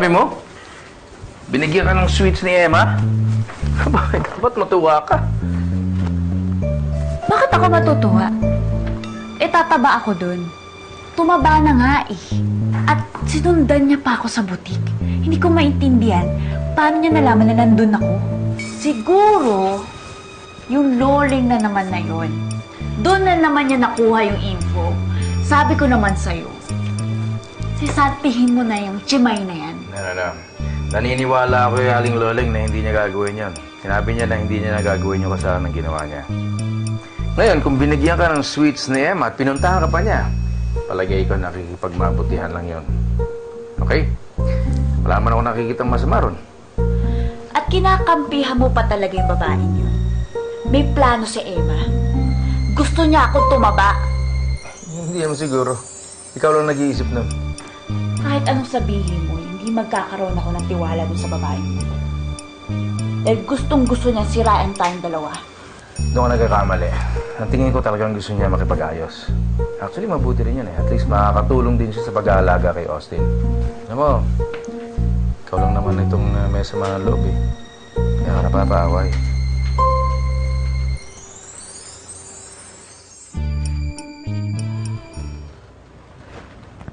sinasabi mo? Binigyan ka ng sweets ni Emma? Bakit? Ba't matuwa ka? Bakit ako matutuwa? Tataba ako dun. Tumaba na nga eh. At sinundan niya pa ako sa butik. Hindi ko maintindihan paano niya nalaman na nandun ako. Siguro, yung loling na naman na yun. Doon na naman niya nakuha yung info. Sabi ko naman sa'yo, sisantihin mo na yung chimay na yan. No. Naniniwala ako yung aling loling na hindi niya gagawin yan. Sinabi niya na hindi niya nagagawin yung kasalanan ng ginawa niya. Ngayon, kung binigyan ka ng sweets ni Emma at pinuntahan ka pa niya, palagay ko nakikipagmabutihan lang yon. Okay? Wala man ako nakikita masama ron. At kinakampihan mo pa talaga yung babaeng yun. May plano si Emma. Gusto niya ako tumaba. Hindi naman siguro. Ikaw lang nag-iisip nun. Kahit anong sabihin mo, hindi magkakaroon ako ng tiwala dun sa babaeng yun. Dahil gustong-gusto niya sirain tayong dalawa. Doon ka nagkakamali. Ang tingin ko talagang gusto niya makipag-ayos. Actually, mabuti rin yan eh. At least makakatulong din siya sa pag-aalaga kay Austin. Alam mo, ikaw lang naman itong may sama ng loob eh. Kaya ka napapaaway.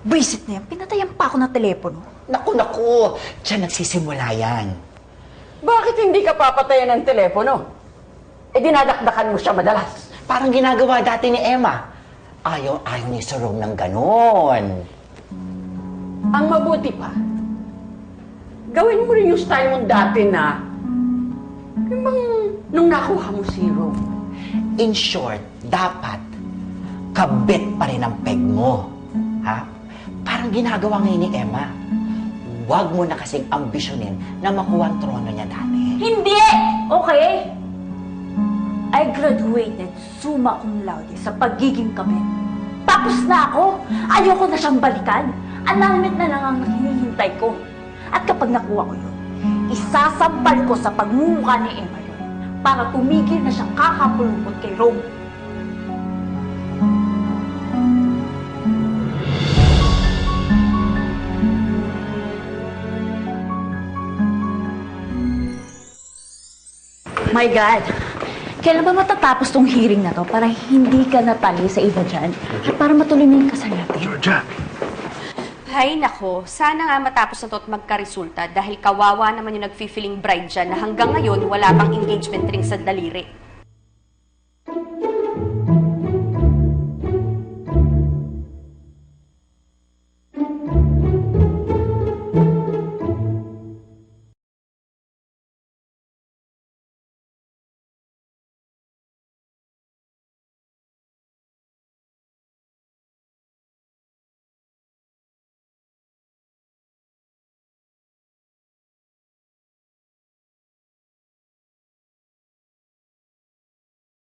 Buisit na yan. Pinatayan pa ako ng telepono. Naku! Diyan nagsisimula yan. Bakit hindi ka papatayan ng telepono? Dinadakdakan mo siya madalas. Parang ginagawa dati ni Emma. Ayaw ni Sir Rome ng ganon. Ang mabuti pa, gawin mo rin yung style mo dati na yung bang nung nakuha mo si Rome. In short, dapat kabit pa rin ang peg mo. Ha? Parang ginagawa ngayon ni Emma. Huwag mo na kasing ambisyonin na makuha ang trono niya dati. Hindi! Okay? I graduated summa cum laude sa pagiging kabit. Tapos na ako. Ayoko na siyang balikan. Annulment na lang ang hinihintay ko. At kapag nakuha ko yun, isasampal ko sa pagmumukha ni Emma yun para tumigil na siyang kakapulupot kay Rome. My God! Kailan ba matatapos tong hearing na to para hindi ka natali sa iba dyan? At para matuloy na yung kasal natin? Georgia! Hay nako, sana nga matapos na to at magkaresulta dahil kawawa naman yung nagfi-feeling bride dyan na hanggang ngayon wala pang engagement ring sa daliri.